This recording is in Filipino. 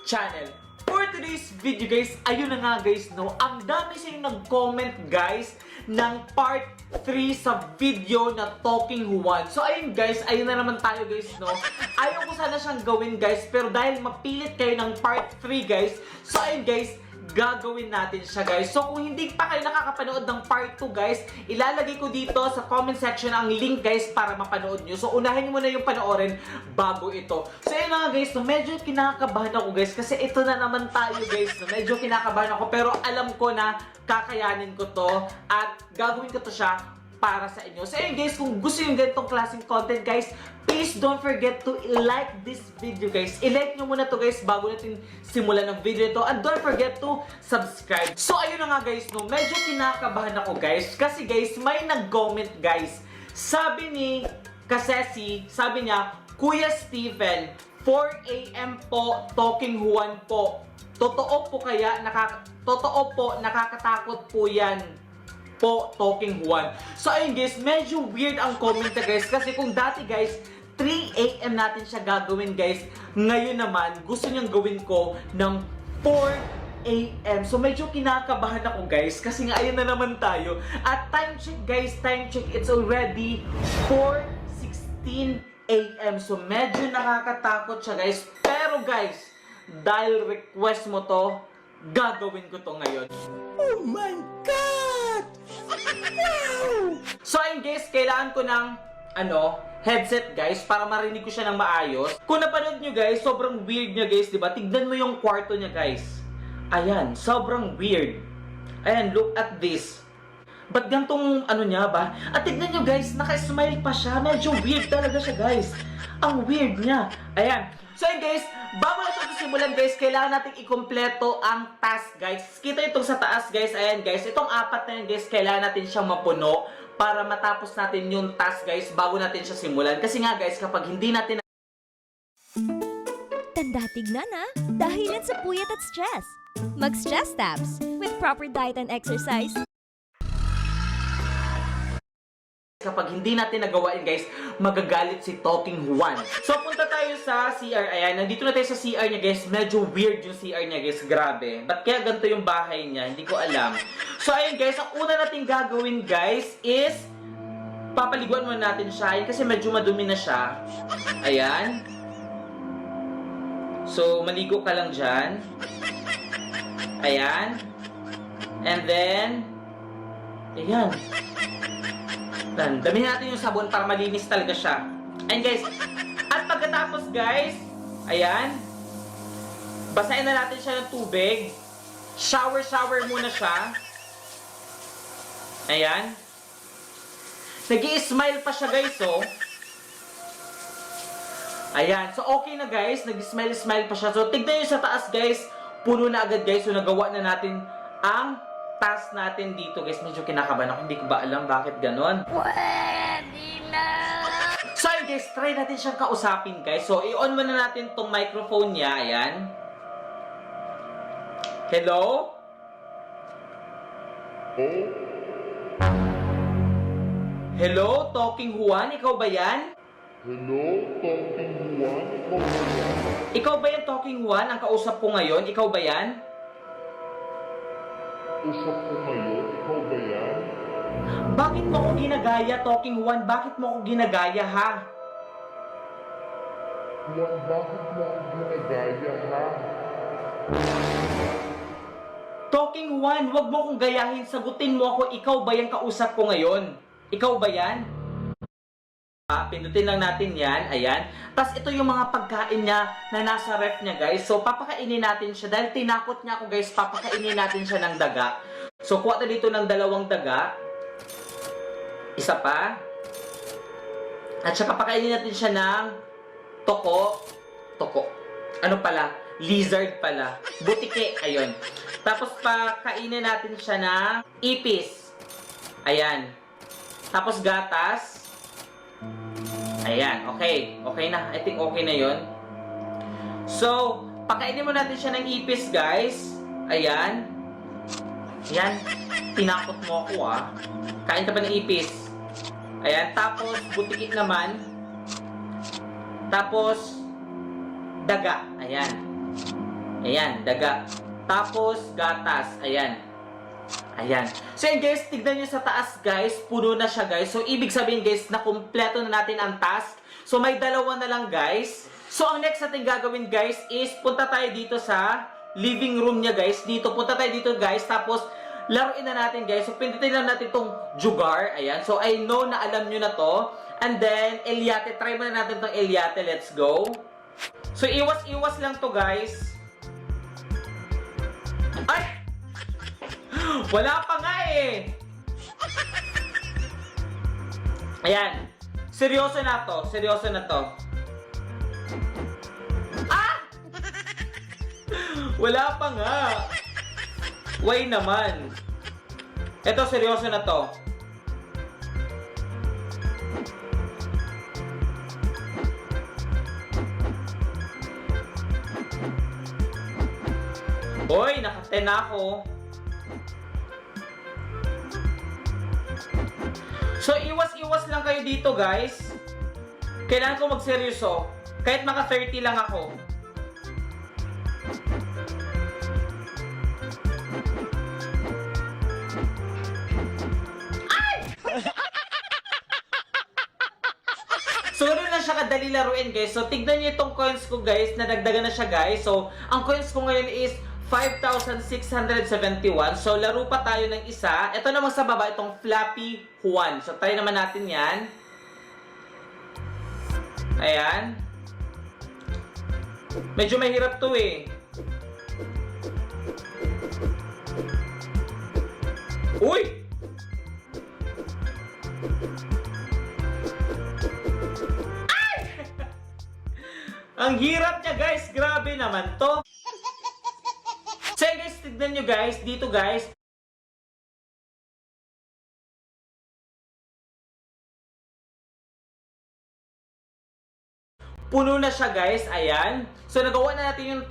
channel. For today's video guys, ayun na nga guys, no, ang dami silang nag-comment guys ng part 3 sa video na Talking Juan. So ayun guys, ayun na naman tayo guys, no. Ayaw ko sana siyang gawin guys, pero dahil mapilit kayo ng part 3 guys, so ayun guys, gagawin natin siya guys. So kung hindi pa kayo nakakapanood ng part 2 guys, ilalagay ko dito sa comment section ang link guys para mapanood nyo. So unahin mo na yung panoorin bago ito. So yun na nga guys, no, medyo kinakabahan ako guys kasi ito na naman tayo guys. No, medyo kinakabahan ako pero alam ko na kakayanin ko to at gagawin ko to siya para sa inyo. So ayun guys, kung gusto yung ganitong klaseng content guys, please don't forget to like this video guys. I-like nyo muna to guys bago natin simulan ng video ito. And don't forget to subscribe. So ayun na nga guys, no, medyo kinakabahan ako guys. Kasi guys, may nag-comment guys. Sabi ni Kasesi, sabi niya, Kuya Steven, 4 AM po, Talking Juan po. Totoo po nakakatakot po yan po, Talking Juan. So ayun guys, medyo weird ang comment na guys kasi kung dati guys 3 AM natin siya gagawin guys, ngayon naman gusto niyang gawin ko ng 4 AM. So medyo kinakabahan ako guys kasi nga ayun na naman tayo. At time check guys, time check, it's already 4:16 AM. So medyo nakakatakot siya guys. Pero guys, dahil request mo to, gagawin ko to ngayon. Oh my God! Wow! So ayun guys, kailangan ko ng headset guys para marinig ko siya ng maayos. Kung napanood nyo guys, sobrang weird niya guys, di ba? Tignan mo yung kwarto niya guys. Ayan, sobrang weird. Ayan, look at this. Ba't gantong niya ba? At tignan nyo guys, naka-smile pa siya. Medyo weird talaga siya guys. Ang weird niya. Ayan. So ayun guys, bago natin simulan guys, kailangan natin ikumpleto ang task guys. Kita itong sa taas guys, ayan guys. Itong apat na yun guys, kailangan natin siyang mapuno para matapos natin yung task guys bago natin siya simulan. Kasi nga guys, kapag hindi natin Tanda tignan na, dahil yan sa puyat at stress. Mag-stress tabs with proper diet and exercise. Kapag hindi natin nagawain guys, magagalit si Talking Juan. So punta tayo sa CR. Ayan, nandito na tayo sa CR niya guys. Medyo weird yung CR niya guys. Grabe. Ba't kaya ganito yung bahay niya? Hindi ko alam. So ayun guys, ang una natin gagawin guys is papaliguan muna natin siya. Ayan, kasi medyo madumi na siya. Ayan. So maligo ka lang dyan. Ayan. And then ayan. Damihan natin yung sabon para malinis talaga siya. Ayan guys. At pagkatapos guys, ayan, basahin na natin siya ng tubig. Shower muna siya. Ayan. Nag-i-smile pa siya guys, oh. Ayan. So okay na guys. Nag-smile pa siya. So tignan nyo sa taas guys. Puno na agad guys. So nagawa na natin ang task natin dito guys. Medyo kinakabahan ako. Hindi ko ba alam bakit ganon. Pwede na! So ayun guys, try natin siyang kausapin guys. So i-on muna natin tong microphone niya. Ayan. Hello? Hello, Talking Juan? Ikaw ba yan? Hello, Talking Juan? Ikaw ba yan? Ikaw ba yan, Talking Juan? Ang kausap ko ngayon? Ikaw ba yan? Usap ko ngayon? Ikaw ba yan? Bakit mo ako ginagaya, Talking Juan? Bakit mo ako ginagaya, ha? Juan, bakit mo ako ginagaya, ha? Talking Juan, wag mo akong gayahin. Sagutin mo ako, ikaw ba yan kausap ko ngayon? Ikaw ba yan? Pindutin lang natin yan. Ayan. Tapos ito yung mga pagkain niya na nasa ref niya guys. So papakainin natin siya. Dahil tinakot niya ako guys, papakainin natin siya ng daga. So kuha tayo dito ng 2 daga. Isa pa. At saka pakainin natin siya ng toko. Ano pala? Lizard pala. Butike. Ayun. Tapos pakainin natin siya ng ipis. Ayan. Tapos gatas. Ayan, okay. Okay na. I think okay na yon. So, pakainin mo natin siya ng ipis, guys. Ayan. Ayan. Tinakot mo ako, ah. Kain ka pa ng ipis. Ayan. Tapos, butikik naman. Tapos, daga. Ayan. Ayan, daga. Tapos, gatas. Ayan. Ayan. So yun guys, tignan nyo sa taas guys, puno na siya guys. So ibig sabihin guys, na kumpleto na natin ang task. So may dalawa na lang guys. So ang next natin gagawin guys is punta tayo dito sa living room niya guys. Dito, punta tayo dito guys. Tapos laruin na natin guys. So pindutin lang natin tong jugar. Ayan. So I know na alam nyo na to. And then, Eliate. Try muna natin tong Eliate. Let's go. So iwas-iwas lang to guys. Ay! Wala pa nga eh. Ayan. Seryoso na to. Seryoso na to. Ah! Wala pa nga. Why naman? Ito, seryoso na to. Hoy, naka-10 na ako. So, iwas-iwas lang kayo dito, guys. Kailangan ko magseryoso. Kahit maka 30 lang ako. Ay! So, ganoon lang siya kadali laruin, guys. So, tignan niyo itong coins ko, guys. Nadagdagan na siya, guys. So, ang coins ko ngayon is 5,671. So, laro pa tayo ng isa. Ito naman sa baba, itong Flappy Juan. So, try naman natin yan. Ayan. Medyo mahirap to eh. Uy! Ay! Ang hirap niya, guys. Grabe naman to. So guys, tignan nyo guys, dito guys. Puno na siya guys, ayan. So nagawa na natin yung